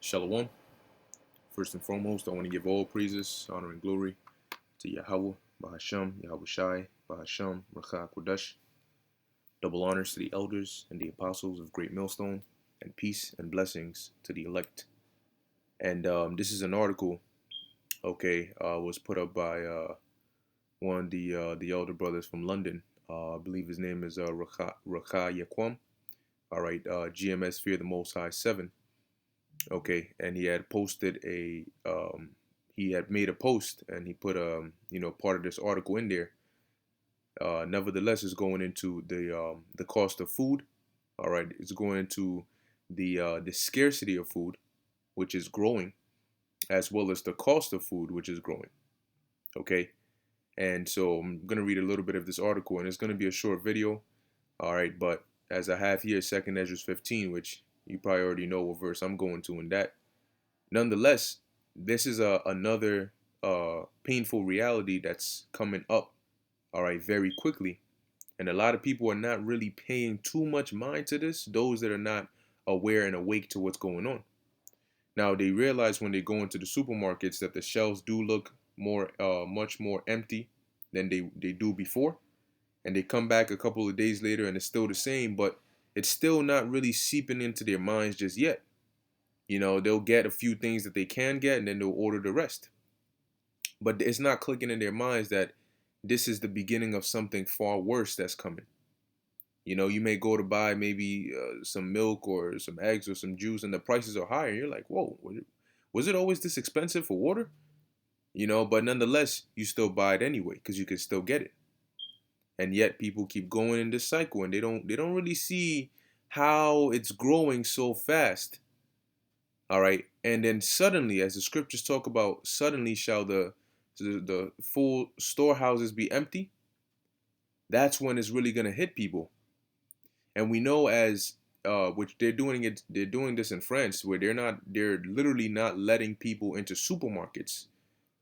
Shalom. First and foremost, I want to give all praises, honor, and glory to Yahweh, Bahasham, Yahweh Shai, Bahasham, Rakha Kodesh. Double honors to the elders and the apostles of Great Millstone, and peace and blessings to the elect. And this is an article, was put up by one of the elder brothers from London. I believe his name is Rakha Yaquam. All right, GMS Fear the Most High 7. Okay, and he had posted he had made a post and he put part of this article in there. Nevertheless, it's going into the cost of food. All right, it's going into the scarcity of food, which is growing, as well as the cost of food, which is growing. Okay, and so I'm gonna read a little bit of this article, and it's gonna be a short video. All right, but as I have here, Second Ezra 15, which you probably already know what verse I'm going to in that. Nonetheless, this is another painful reality that's coming up, all right, very quickly. And a lot of people are not really paying too much mind to this, those that are not aware and awake to what's going on. Now, they realize when they go into the supermarkets that the shelves do look much more empty than they do before. And they come back a couple of days later and it's still the same, but it's still not really seeping into their minds just yet. They'll get a few things that they can get and then they'll order the rest. But it's not clicking in their minds that this is the beginning of something far worse that's coming. You may go to buy maybe some milk or some eggs or some juice and the prices are higher. You're like, whoa, was it always this expensive for water? But nonetheless, you still buy it anyway because you can still get it. And yet people keep going in this cycle and they don't really see how it's growing so fast. All right. And then suddenly, as the scriptures talk about, suddenly shall the full storehouses be empty. That's when it's really going to hit people. And we know which they're doing this in France where they're literally not letting people into supermarkets.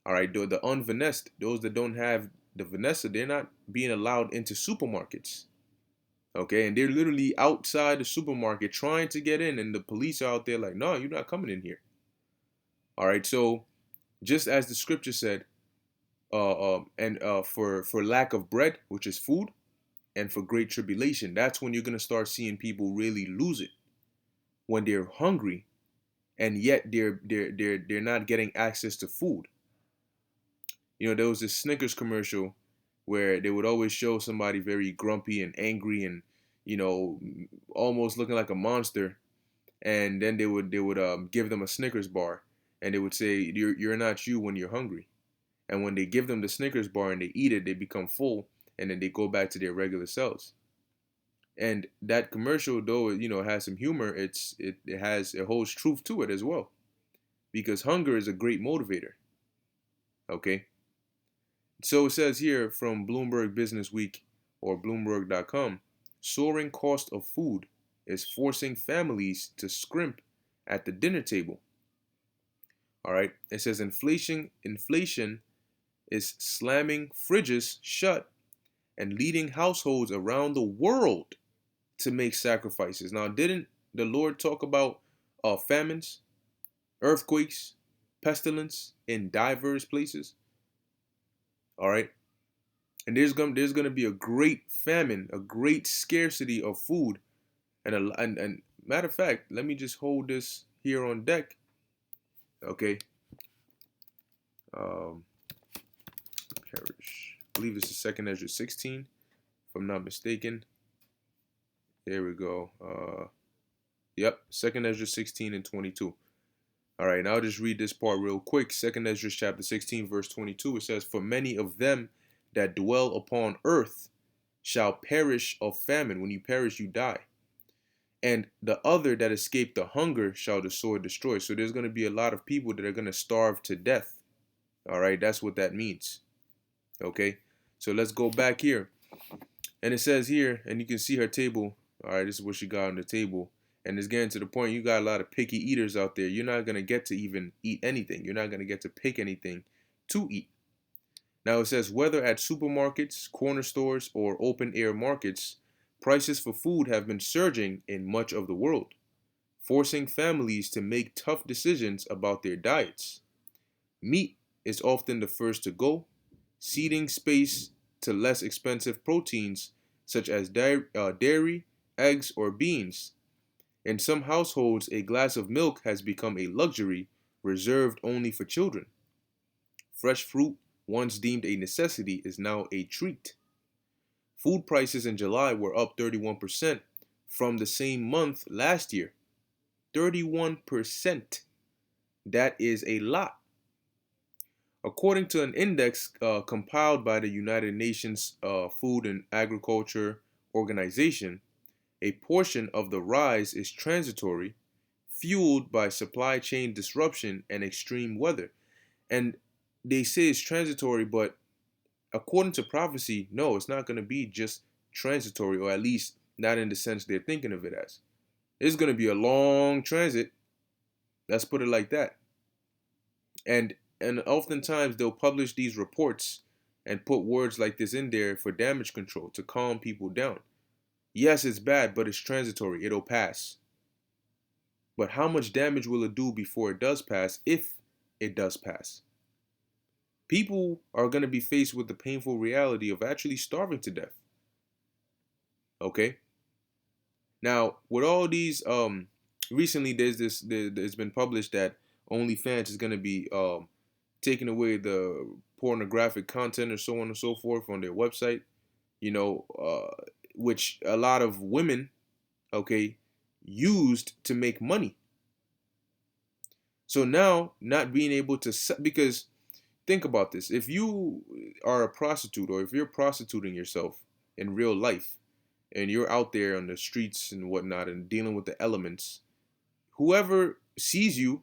All right. The unvanessed, those that don't have the Vanessa, they're not being allowed into supermarkets. Okay, and they're literally outside the supermarket trying to get in, and the police are out there like, no, you're not coming in here. All right, so just as the scripture said, for lack of bread, which is food, and for great tribulation, that's when you're gonna start seeing people really lose it when they're hungry, and yet they're not getting access to food. There was this Snickers commercial where they would always show somebody very grumpy and angry and almost looking like a monster, and then they would give them a Snickers bar, and they would say you're not you when you're hungry. And when they give them the Snickers bar and they eat it, they become full, and then they go back to their regular selves. And that commercial, though has some humor, it holds truth to it as well, because hunger is a great motivator. Okay. So it says here from Bloomberg Business Week or Bloomberg.com, soaring cost of food is forcing families to scrimp at the dinner table. All right. It says inflation is slamming fridges shut and leading households around the world to make sacrifices. Now, didn't the Lord talk about famines, earthquakes, pestilence in diverse places? All right. And there's gonna be a great famine, a great scarcity of food, and matter of fact, let me just hold this here on deck. Okay. Perish. I believe this is Second Ezra 16, if I'm not mistaken. There we go. Yep, Second Ezra 16 and 22. All right, now I'll just read this part real quick. Second Ezra chapter 16, verse 22. It says, "For many of them that dwell upon earth shall perish of famine." When you perish, you die. "And the other that escape the hunger shall the sword destroy." So there's going to be a lot of people that are going to starve to death. All right, that's what that means. Okay, so let's go back here. And it says here, and you can see her table. All right, this is what she got on the table. And it's getting to the point, you got a lot of picky eaters out there. You're not going to get to even eat anything. You're not going to get to pick anything to eat. Now it says, whether at supermarkets, corner stores, or open air markets, prices for food have been surging in much of the world. forcing families to make tough decisions about their diets. Meat is often the first to go, ceding space to less expensive proteins such as dairy, eggs, or beans. In some households, a glass of milk has become a luxury reserved only for children. Fresh fruit, once deemed a necessity, is now a treat. Food prices in July were up 31% from the same month last year. 31%. That is a lot. According to an index compiled by the United Nations Food and Agriculture Organization, a portion of the rise is transitory, fueled by supply chain disruption and extreme weather. And they say it's transitory, but according to prophecy, no, it's not going to be just transitory, or at least not in the sense they're thinking of it as. It's going to be a long transit. Let's put it like that. And oftentimes they'll publish these reports and put words like this in there for damage control to calm people down. Yes, it's bad, but it's transitory. It'll pass. But how much damage will it do before it does pass, if it does pass? People are going to be faced with the painful reality of actually starving to death. Okay? Now, with all these, recently it's been published that OnlyFans is going to be taking away the pornographic content or so on and so forth on their website, which a lot of women, okay, used to make money. So now, not being able to, because think about this. If you are a prostitute, or if you're prostituting yourself in real life, and you're out there on the streets and whatnot and dealing with the elements, whoever sees you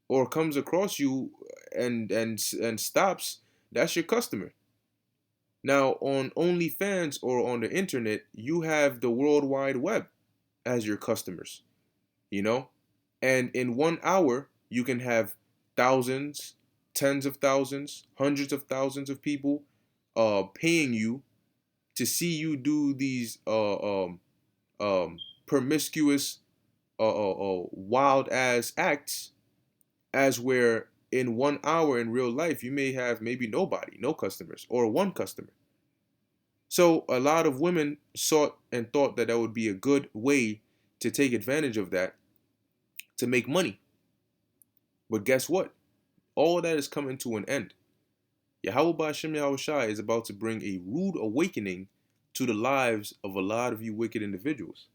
or comes across you and stops, that's your customer. Now, on OnlyFans or on the internet, you have the World Wide Web as your customers, and in 1 hour, you can have thousands, tens of thousands, hundreds of thousands of people paying you to see you do these promiscuous, wild ass acts, as where in 1 hour in real life you may have maybe nobody, no customers, or one customer. So a lot of women sought and thought that that would be a good way to take advantage of that to make money. But guess what? All that is coming to an end. Yahweh Ba'Shem Yahweh Shai is about to bring a rude awakening to the lives of a lot of you wicked individuals.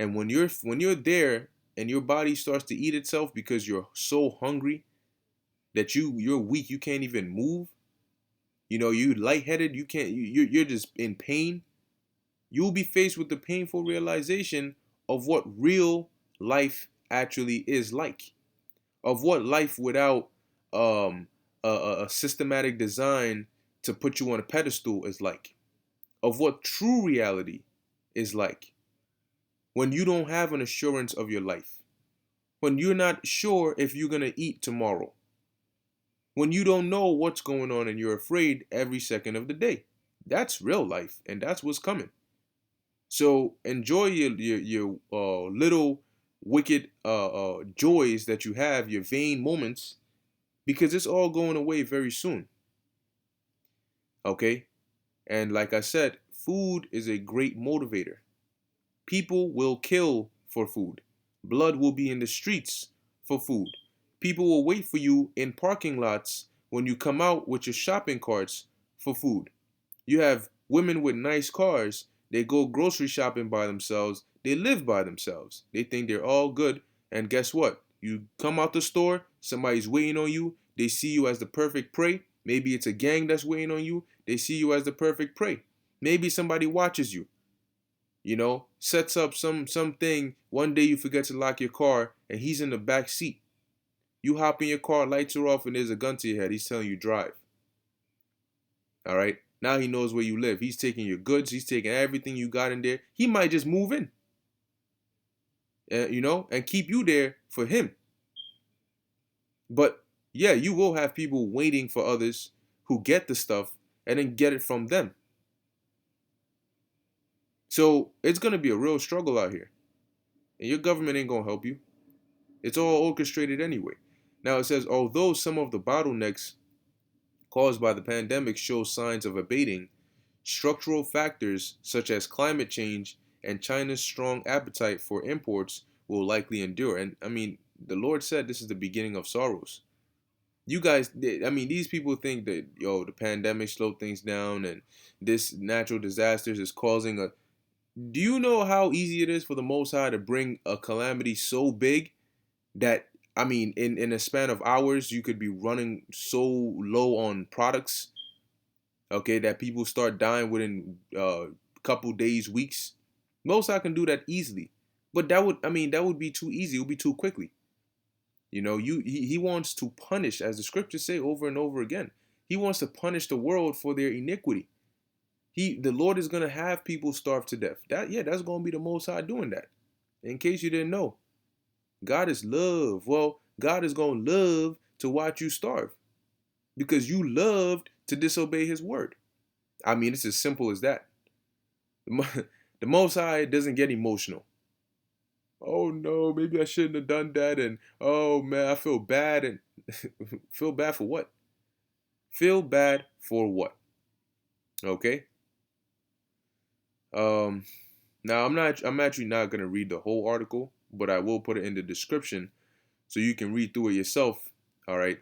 And when you're there and your body starts to eat itself because you're so hungry that you're weak, you can't even move. You're lightheaded, you're just in pain. You'll be faced with the painful realization of what real life actually is like. Of what life without a systematic design to put you on a pedestal is like. Of what true reality is like. When you don't have an assurance of your life. When you're not sure if you're going to eat tomorrow. When you don't know what's going on and you're afraid every second of the day. That's real life, and that's what's coming. So enjoy your little wicked joys that you have, your vain moments, because it's all going away very soon. Okay? And like I said, food is a great motivator. People will kill for food. Blood will be in the streets for food. People will wait for you in parking lots when you come out with your shopping carts for food. You have women with nice cars. They go grocery shopping by themselves. They live by themselves. They think they're all good. And guess what? You come out the store, somebody's waiting on you. They see you as the perfect prey. Maybe it's a gang that's waiting on you. They see you as the perfect prey. Maybe somebody watches you. Sets up something. One day you forget to lock your car and he's in the back seat. You hop in your car, lights are off, and there's a gun to your head. He's telling you drive. All right? Now he knows where you live. He's taking your goods. He's taking everything you got in there. He might just move in. And keep you there for him. But yeah, you will have people waiting for others who get the stuff and then get it from them. So it's going to be a real struggle out here. And your government ain't gonna help you. It's all orchestrated anyway. Now it says, although some of the bottlenecks caused by the pandemic show signs of abating, structural factors such as climate change and China's strong appetite for imports will likely endure. And I mean, the Lord said this is the beginning of sorrows. You guys, I mean, these people think that, the pandemic slowed things down and this natural disasters is causing a. Do you know how easy it is for the Most High to bring a calamity so big that, I mean, in a span of hours, you could be running so low on products, okay, that people start dying within a couple days, weeks. Most I can do that easily, but that would be too easy. It would be too quickly. He wants to punish, as the scriptures say over and over again. He wants to punish the world for their iniquity. The Lord is gonna have people starve to death. That's gonna be the Most High doing that. In case you didn't know, God is love. Well, God is gonna love to watch you starve because you loved to disobey His word. I mean, it's as simple as that. The Most High doesn't get emotional. Oh no, maybe I shouldn't have done that, and oh man, I feel bad, and feel bad for what? Feel bad for what? Okay. Um. Now I'm actually not gonna read the whole article, but I will put it in the description so you can read through it yourself. All right.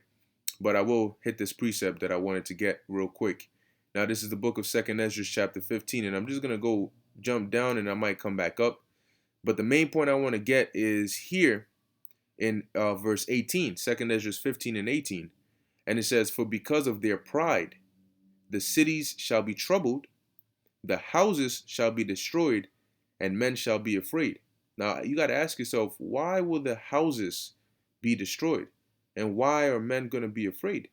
But I will hit this precept that I wanted to get real quick. Now this is the book of 2nd Ezra chapter 15, and I'm just gonna go jump down, and I might come back up. But the main point I want to get is here in verse 18, 2nd Ezra 15 and 18. And it says, for because of their pride, the cities shall be troubled, the houses shall be destroyed, and men shall be afraid. Now, you got to ask yourself, why will the houses be destroyed? And why are men going to be afraid?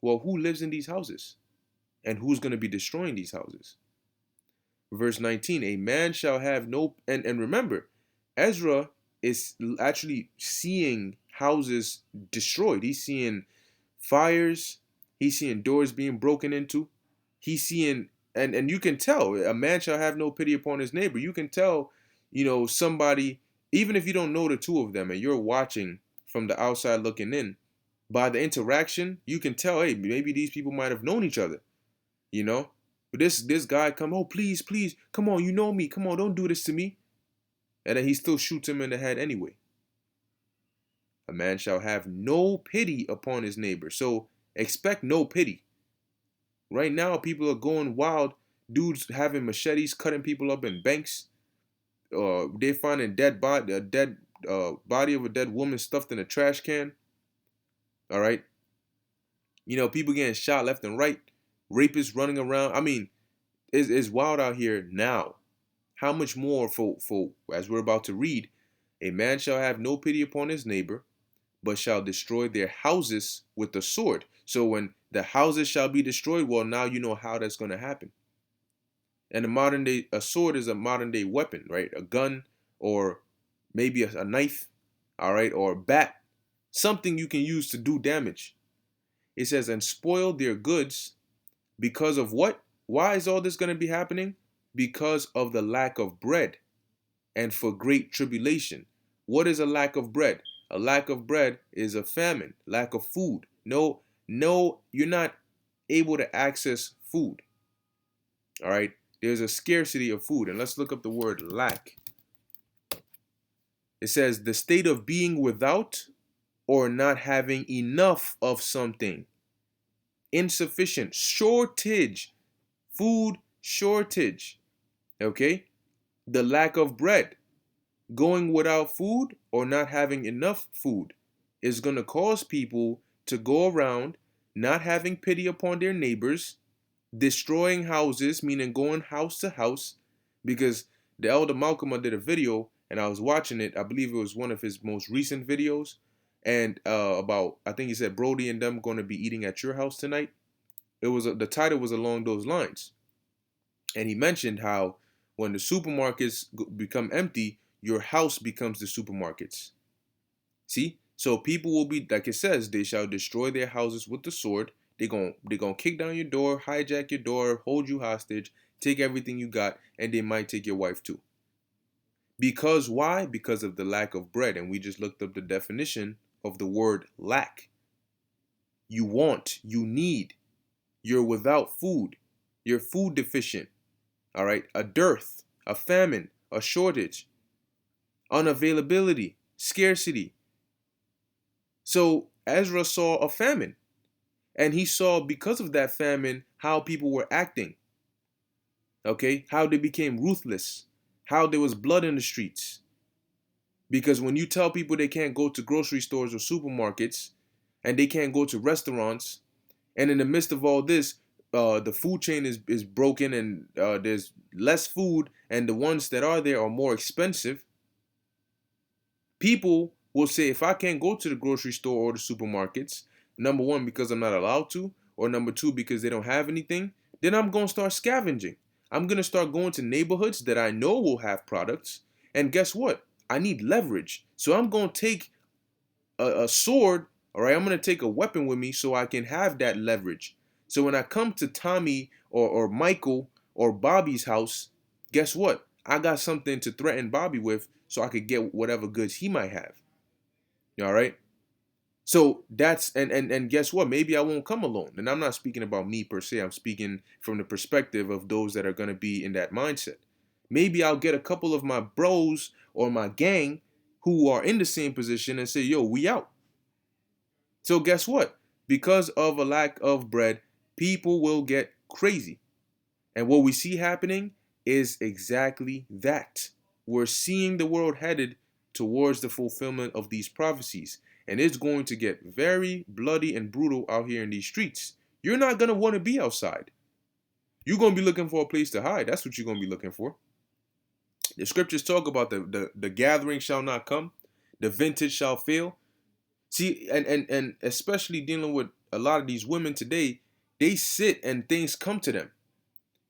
Well, who lives in these houses? And who's going to be destroying these houses? Verse 19, a man shall have no, and remember, Ezra is actually seeing houses destroyed. He's seeing fires. He's seeing doors being broken into. He's seeing, and you can tell, a man shall have no pity upon his neighbor. You can tell, somebody, even if you don't know the two of them and you're watching from the outside looking in, by the interaction, you can tell, hey, maybe these people might have known each other, you know? But this guy come, oh, please, please, come on, you know me. Come on, don't do this to me. And then he still shoots him in the head anyway. A man shall have no pity upon his neighbor. So expect no pity. Right now, people are going wild. Dudes having machetes, cutting people up in banks. They finding a dead body of a dead woman stuffed in a trash can. All right. People getting shot left and right. Rapists running around. I mean, it's wild out here now. How much more for as we're about to read, a man shall have no pity upon his neighbor, but shall destroy their houses with the sword. So when the houses shall be destroyed, well, now you know how that's going to happen. And a sword is a modern day weapon, right? A gun, or maybe a knife, all right, or a bat, something you can use to do damage. It says, and spoil their goods because of what? Why is all this going to be happening? Because of the lack of bread and for great tribulation. What is a lack of bread? A lack of bread is a famine, lack of food. No, you're not able to access food. All right. There's a scarcity of food. And let's look up the word lack. It says the state of being without or not having enough of something. Insufficient, shortage, food shortage. Okay. The lack of bread, going without food or not having enough food is going to cause people to go around not having pity upon their neighbors, destroying houses, meaning going house to house, because the elder Malcolm did a video and I was watching it. I believe it was one of his most recent videos, and about, I think he said Brody and them going to be eating at your house tonight. The title was along those lines, and he mentioned how when the supermarkets become empty, your house becomes the supermarkets. See? So people will be, like it says, they shall destroy their houses with the sword. They're gonna kick down your door, hijack your door, hold you hostage, take everything you got, and they might take your wife too. Because why? Because of the lack of bread. And we just looked up the definition of the word lack. You want, you need, you're without food, you're food deficient. All right, a dearth, a famine, a shortage, unavailability, scarcity. So Ezra saw a famine, and he saw, because of that famine, how people were acting. Okay, how they became ruthless, how there was blood in the streets. Because when you tell people they can't go to grocery stores or supermarkets, and they can't go to restaurants, and in the midst of all this, the food chain is broken, and there's less food, and the ones that are there are more expensive. People will say, if I can't go to the grocery store or the supermarkets, number one, because I'm not allowed to, or number two, because they don't have anything, then I'm going to start scavenging. I'm going to start going to neighborhoods that I know will have products. And guess what? I need leverage. So I'm going to take a sword, all right? I'm going to take a weapon with me so I can have that leverage. So when I come to Tommy or Michael or Bobby's house, guess what? I got something to threaten Bobby with so I could get whatever goods he might have. All right? So that's and guess what? Maybe I won't come alone. And I'm not speaking about me per se. I'm speaking from the perspective of those that are going to be in that mindset. Maybe I'll get a couple of my bros or my gang who are in the same position and say, "Yo, we out." So guess what? Because of a lack of bread, people will get crazy. And what we see happening is exactly that. We're seeing the world headed towards the fulfillment of these prophecies. And it's going to get very bloody and brutal out here in these streets. You're not going to want to be outside. You're going to be looking for a place to hide. That's what you're going to be looking for. The scriptures talk about the gathering shall not come, the vintage shall fail. See, and especially dealing with a lot of these women today, they sit and things come to them.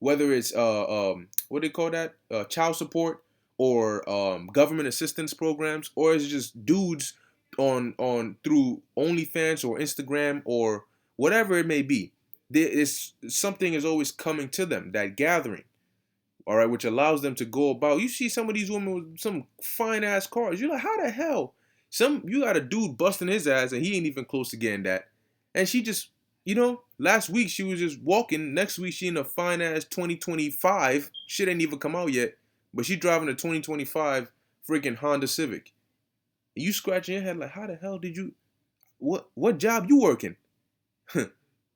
Whether it's what do they call that, child support, or government assistance programs, or it's just dudes on through OnlyFans or Instagram or whatever it may be. There is something is always coming to them, that gathering, all right, which allows them to go about. You see some of these women with some fine ass cars. You're like, how the hell? You got a dude busting his ass and he ain't even close to getting that, and she just, last week she was just walking. Next week she in a fine ass 2025. Shit ain't even come out yet, but she driving a 2025 freaking Honda Civic. And you scratching your head like, how the hell did you? What job you working?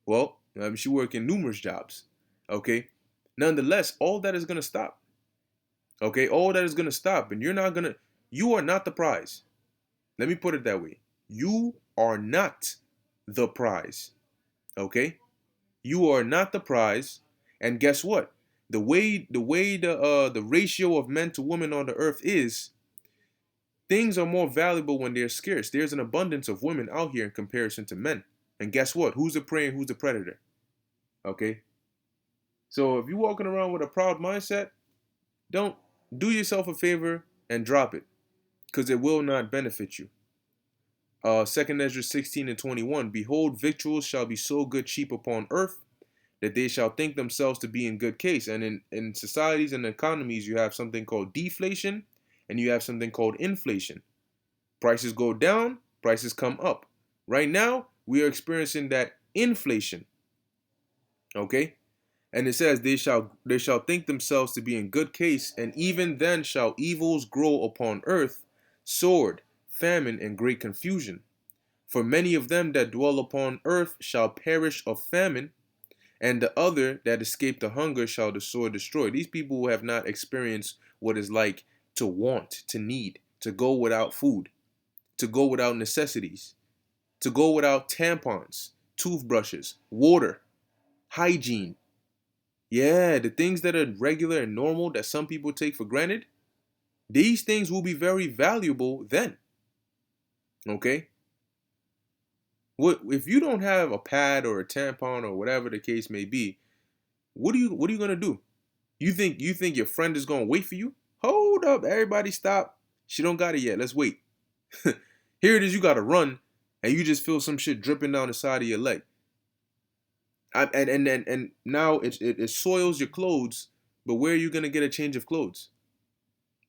Well, she working numerous jobs. Okay. Nonetheless, all that is gonna stop. Okay, all that is gonna stop, and you are not the prize. Let me put it that way. You are not the prize. Okay? You are not the prize. And guess what? The ratio of men to women on the earth is, things are more valuable when they're scarce. There's an abundance of women out here in comparison to men. And guess what? Who's the prey and who's the predator? Okay? So if you're walking around with a proud mindset, don't do yourself a favor and drop it, because it will not benefit you. 2 Ezra 16 and 21, behold, victuals shall be so good cheap upon earth, that they shall think themselves to be in good case. And in societies and economies, you have something called deflation, and you have something called inflation. Prices go down, prices come up. Right now, we are experiencing that inflation. Okay? And it says, they shall think themselves to be in good case, and even then shall evils grow upon earth, sword, famine, and great confusion. For many of them that dwell upon earth shall perish of famine, and the other that escape the hunger shall the sword destroy. These people who have not experienced what it's like to want, to need, to go without food, to go without necessities, to go without tampons, toothbrushes, water, hygiene. Yeah, the things that are regular and normal that some people take for granted, these things will be very valuable then. Okay? What if you don't have a pad or a tampon or whatever the case may be? What are you gonna do? You think your friend is gonna wait for you? Hold up, everybody stop. She don't got it yet. Let's wait. Here it is, you gotta run, and you just feel some shit dripping down the side of your leg. And now it soils your clothes, but where are you gonna get a change of clothes?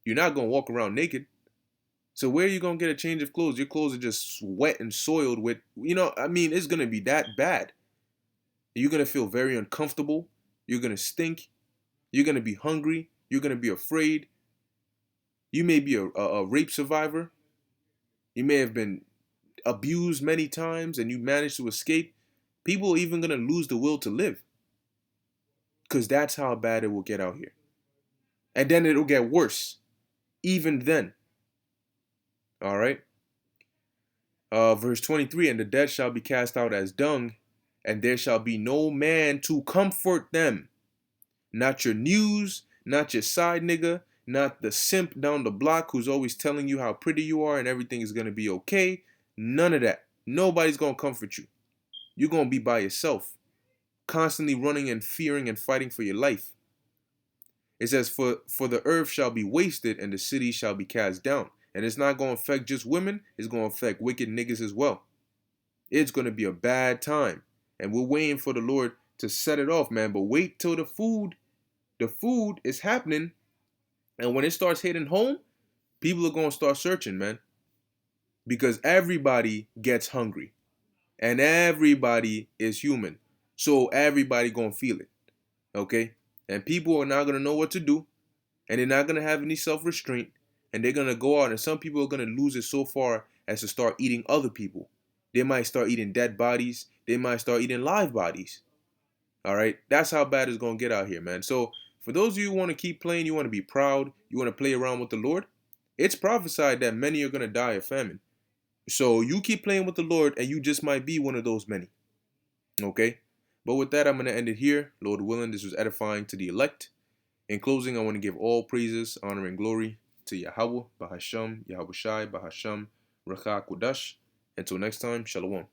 You're not going to walk around naked. So where are you going to get a change of clothes? Your clothes are just wet and soiled with, it's going to be that bad. You're going to feel very uncomfortable. You're going to stink. You're going to be hungry. You're going to be afraid. You may be a rape survivor. You may have been abused many times and you managed to escape. People are even going to lose the will to live. Because that's how bad it will get out here. And then it'll get worse. Even then. All right. Verse 23, and the dead shall be cast out as dung, and there shall be no man to comfort them. Not your news, not your side nigga, not the simp down the block who's always telling you how pretty you are and everything is going to be okay. None of that. Nobody's going to comfort you. You're going to be by yourself, constantly running and fearing and fighting for your life. It says, for the earth shall be wasted and the city shall be cast down. And it's not going to affect just women. It's going to affect wicked niggas as well. It's going to be a bad time. And we're waiting for the Lord to set it off, man. But wait till the food is happening. And when it starts hitting home, people are going to start searching, man. Because everybody gets hungry. And everybody is human. So everybody going to feel it. Okay? And people are not going to know what to do. And they're not going to have any self-restraint. And they're going to go out. And some people are going to lose it so far as to start eating other people. They might start eating dead bodies. They might start eating live bodies. All right? That's how bad it's going to get out here, man. So for those of you who want to keep playing, you want to be proud, you want to play around with the Lord, it's prophesied that many are going to die of famine. So you keep playing with the Lord and you just might be one of those many. Okay? But with that, I'm going to end it here. Lord willing, this was edifying to the elect. In closing, I want to give all praises, honor, and glory to Yahweh, Bahasham, Yahweh Shai, Bahasham, Rachah Kodash. Until next time, Shalom.